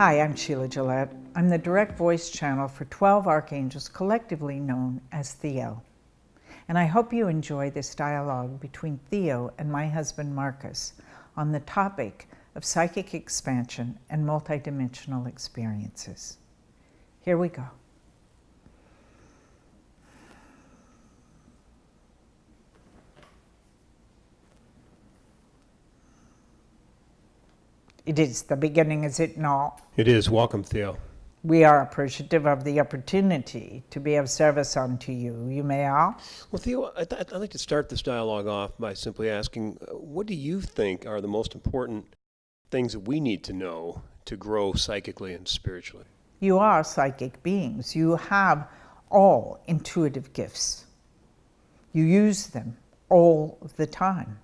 Hi, I'm Sheila Gillette. I'm the direct voice channel for 12 archangels collectively known as THEO. And I hope you enjoy this dialogue between THEO and my husband Marcus on the topic of psychic expansion and multidimensional experiences. Here we go. It is the beginning, is it not? It is. Welcome, Theo. We are appreciative of the opportunity to be of service unto you. You may ask? Well, Theo, I'd like to start this dialogue off by simply asking, what do you think are the most important things that we need to know to grow psychically and spiritually? You are psychic beings. You have all intuitive gifts. You use them all the time.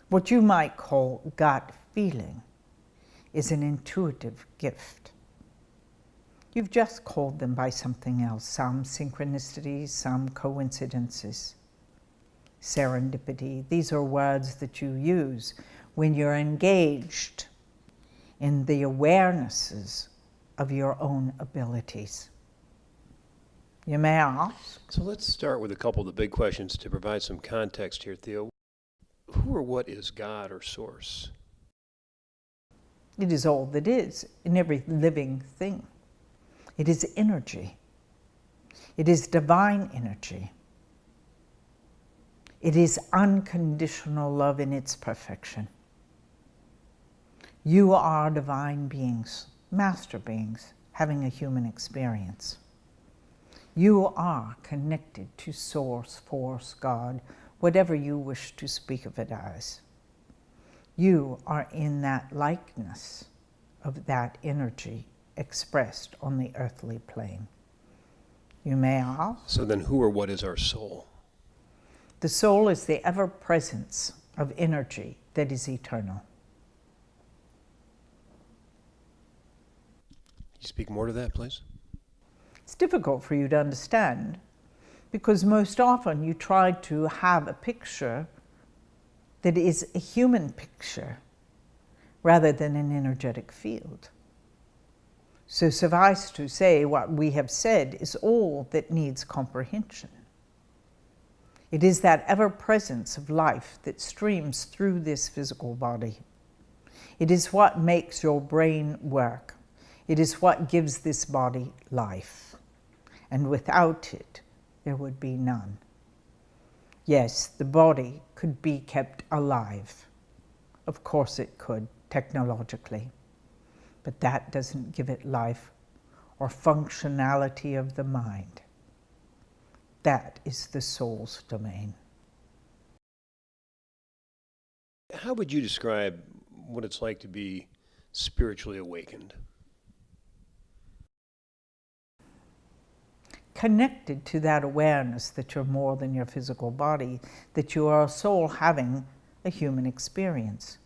What you might call gut feeling is an intuitive gift. You've just called them by something else, some synchronicities, some coincidences, serendipity. These are words that you use when you're engaged in the awarenesses of your own abilities. You may ask? So let's start with a couple of the big questions to provide some context here, Theo. Who or what is God or Source? It is all that is in every living thing. It is energy. It is divine energy. It is unconditional love in its perfection. You are divine beings, master beings, having a human experience. You are connected to Source, Force, God, whatever you wish to speak of it as. You are in that likeness of that energy expressed on the earthly plane. You may ask? So then who or what is our soul? The soul is the ever-presence of energy that is eternal. Can you speak more to that, please? It's difficult for you to understand because most often you try to have a picture that is a human picture rather than an energetic field. So suffice to say, what we have said is all that needs comprehension. It is that ever-presence of life that streams through this physical body. It is what makes your brain work. It is what gives this body life. And without it, there would be none. Yes, the body could be kept alive. Of course it could, technologically. But that doesn't give it life or functionality of the mind. That is the soul's domain. How would you describe what it's like to be spiritually awakened? Connected to that awareness that you're more than your physical body, that you are a soul having a human experience,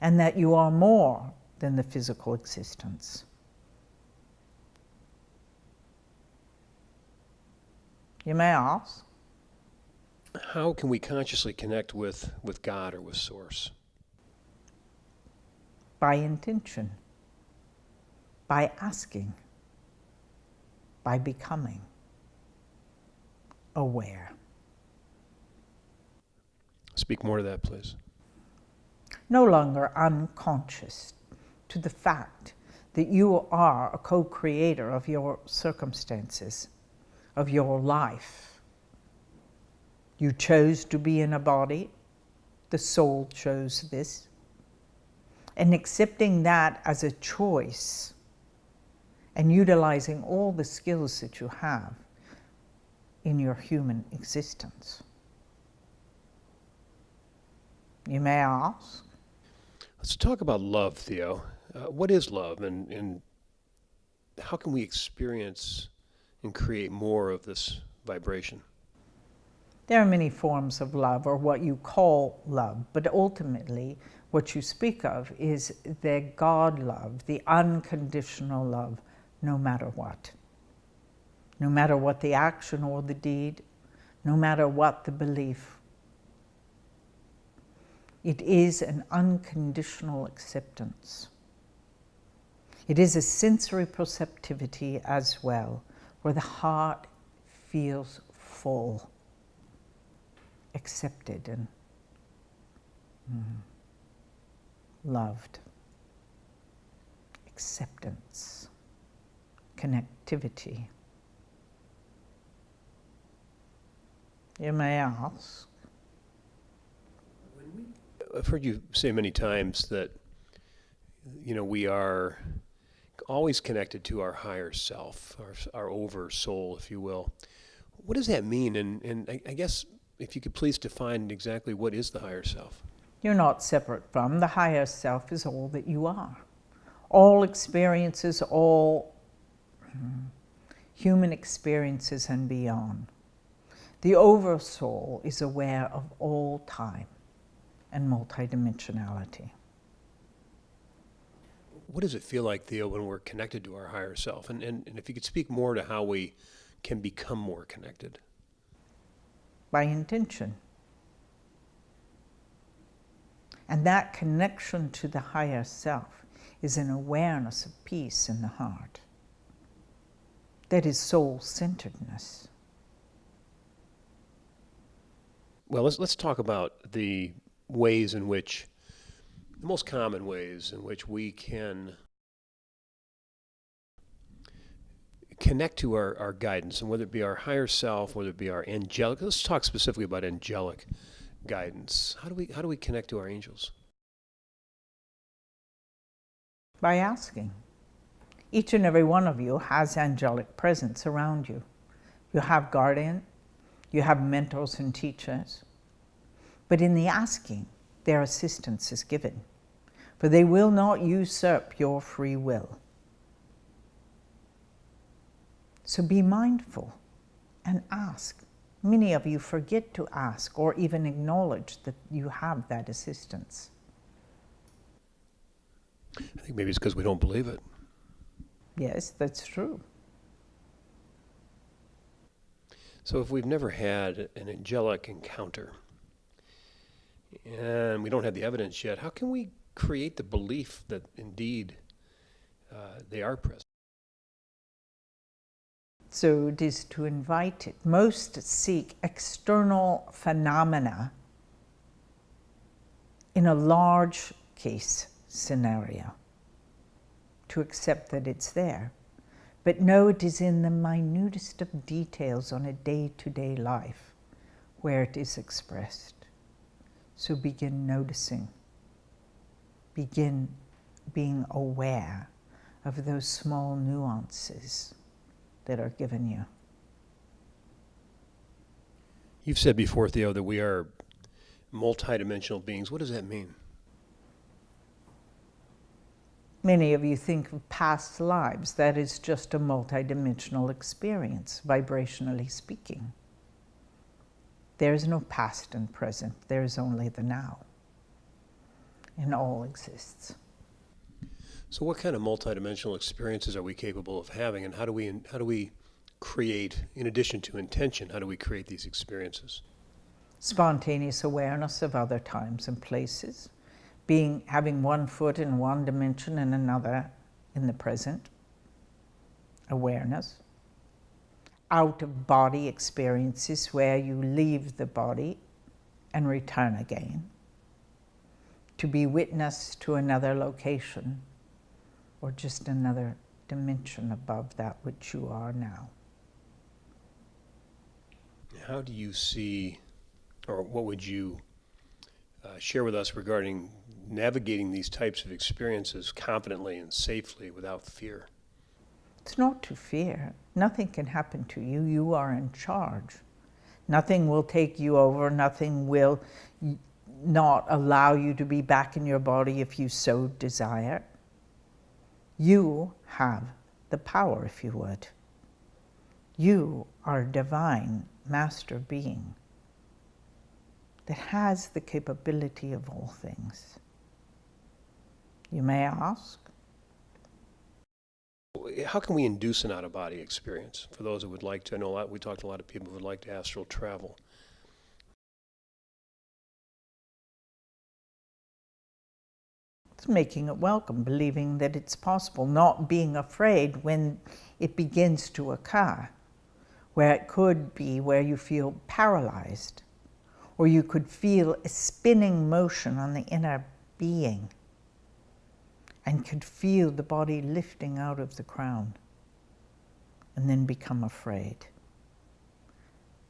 and that you are more than the physical existence. You may ask? How can we consciously connect with God or with Source? By intention, by asking, by becoming aware. Speak more to that, please. No longer unconscious to the fact that you are a co-creator of your circumstances, of your life. You chose to be in a body. The soul chose this. And accepting that as a choice and utilizing all the skills that you have in your human existence. You may ask? Let's talk about love, Theo. What is love, and how can we experience and create more of this vibration? There are many forms of love, or what you call love, but ultimately what you speak of is the God love, the unconditional love, no matter what. No matter what the action or the deed, no matter what the belief. It is an unconditional acceptance. It is a sensory perceptivity as well, where the heart feels full, accepted and loved. Acceptance, connectivity. You may ask. I've heard you say many times that, we are always connected to our higher self, our over soul, if you will. What does that mean? And I guess if you could please define exactly what is the higher self. You're not separate from. The higher self is all that you are. All experiences, all human experiences and beyond. The oversoul is aware of all time and multidimensionality. What does it feel like, Theo, when we're connected to our higher self? And if you could speak more to how we can become more connected. By intention. And that connection to the higher self is an awareness of peace in the heart. That is soul-centeredness. Well, let's talk about the ways in which, the most common ways in which we can connect to our guidance, and whether it be our higher self, whether it be our angelic. Let's talk specifically about angelic guidance. How do we connect to our angels? By asking. Each and every one of you has angelic presence around you. You have guardian, you have mentors and teachers. But in the asking, their assistance is given, for they will not usurp your free will. So be mindful and ask. Many of you forget to ask or even acknowledge that you have that assistance. I think maybe it's because we don't believe it. Yes, that's true. So if we've never had an angelic encounter, and we don't have the evidence yet, how can we create the belief that indeed they are present? So it is to invite it. Most seek external phenomena in a large case scenario to accept that it's there. But no, it is in the minutest of details on a day-to-day life where it is expressed. So begin noticing. Begin being aware of those small nuances that are given you. You've said before, Theo, that we are multidimensional beings. What does that mean? Many of you think of past lives. That is just a multidimensional experience, vibrationally speaking. There is no past and present. There is only the now. And all exists. So what kind of multidimensional experiences are we capable of having, and how do we create, in addition to intention, how do we create these experiences? Spontaneous awareness of other times and places, having one foot in one dimension and another in the present, awareness. Out-of-body experiences where you leave the body and return again, to be witness to another location or just another dimension above that which you are now. How do you see, or what would you share with us regarding navigating these types of experiences confidently and safely without fear? It's not to fear. Nothing can happen to you. You are in charge. Nothing will take you over. Nothing will not allow you to be back in your body if you so desire. You have the power, if you would. You are a divine master being that has the capability of all things. You may ask, how can we induce an out-of-body experience for those that would like to? I know we talked to a lot of people who would like to astral travel. It's making it welcome, believing that it's possible, not being afraid when it begins to occur, where it could be where you feel paralyzed, or you could feel a spinning motion on the inner being and could feel the body lifting out of the crown and then become afraid.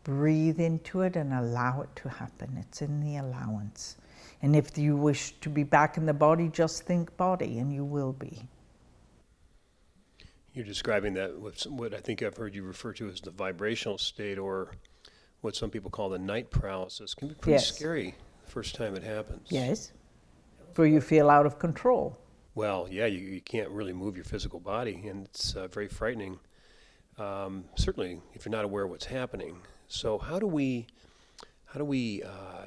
Breathe into it and allow it to happen. It's in the allowance. And if you wish to be back in the body, just think body and you will be. You're describing that, what I think I've heard you refer to as the vibrational state, or what some people call the night paralysis. It can be pretty Yes. scary the first time it happens. Yes. Where you feel out of control. Well, yeah, you can't really move your physical body, and it's very frightening. Certainly, if you're not aware of what's happening. So how do we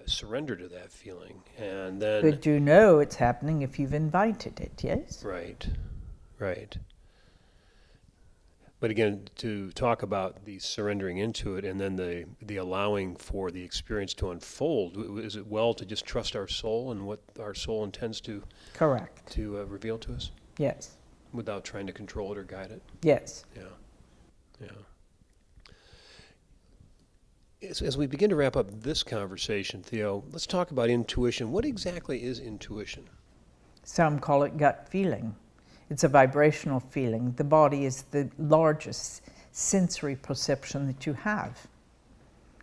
surrender to that feeling? And then, But you know it's happening if you've invited it, yes? right. But again, to talk about the surrendering into it and then the allowing for the experience to unfold, is it well to just trust our soul and what our soul intends to Correct. reveal to us Yes. without trying to control it or guide it? Yes. Yeah. As we begin to wrap up this conversation, Theo, let's talk about intuition. What exactly is intuition? Some call it gut feeling. It's a vibrational feeling. The body is the largest sensory perception that you have.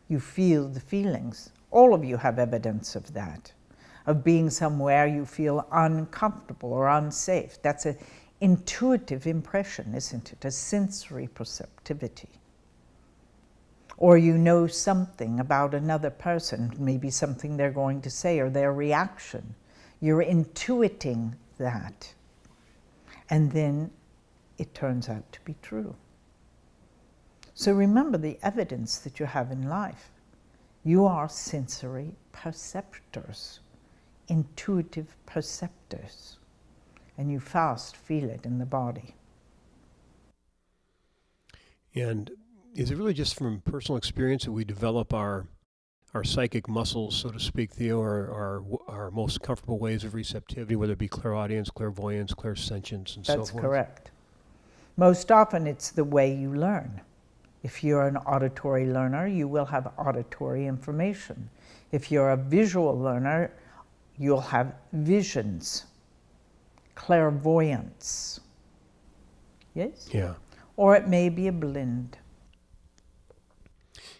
You feel the feelings. All of you have evidence of that, of being somewhere you feel uncomfortable or unsafe. That's an intuitive impression, isn't it? A sensory perceptivity. Or you know something about another person, maybe something they're going to say or their reaction. You're intuiting that. And then it turns out to be true. So remember the evidence that you have in life. You are sensory perceptors, intuitive perceptors, and you fast feel it in the body. And is it really just from personal experience that we develop our psychic muscles, so to speak, Theo, or our most comfortable ways of receptivity, whether it be clairaudience, clairvoyance, clairsentience, and so forth? That's correct. Most often it's the way you learn. If you're an auditory learner, you will have auditory information. If you're a visual learner, you'll have visions, clairvoyance. Yes? Yeah. Or it may be a blend.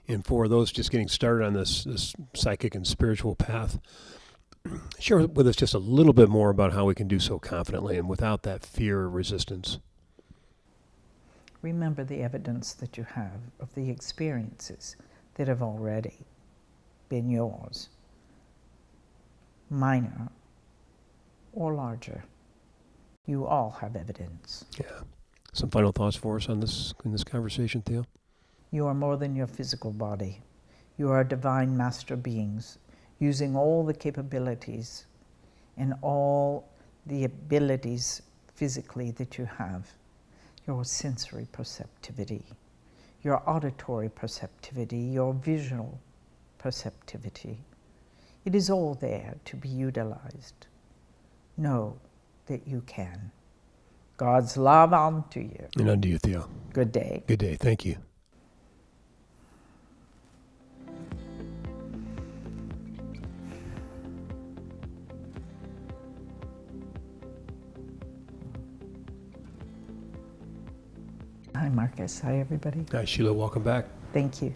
And for those just getting started on this psychic and spiritual path, share with us just a little bit more about how we can do so confidently and without that fear or resistance. Remember the evidence that you have of the experiences that have already been yours, minor or larger. You all have evidence. Yeah. Some final thoughts for us on this in this conversation, Theo? You are more than your physical body. You are divine master beings, using all the capabilities and all the abilities physically that you have. Your sensory perceptivity, your auditory perceptivity, your visual perceptivity. It is all there to be utilized. Know that you can. God's love unto you. And unto you, Theo. Good day. Good day. Thank you. Hi, Marcus. Hi, everybody. Hi, Sheila. Welcome back. Thank you.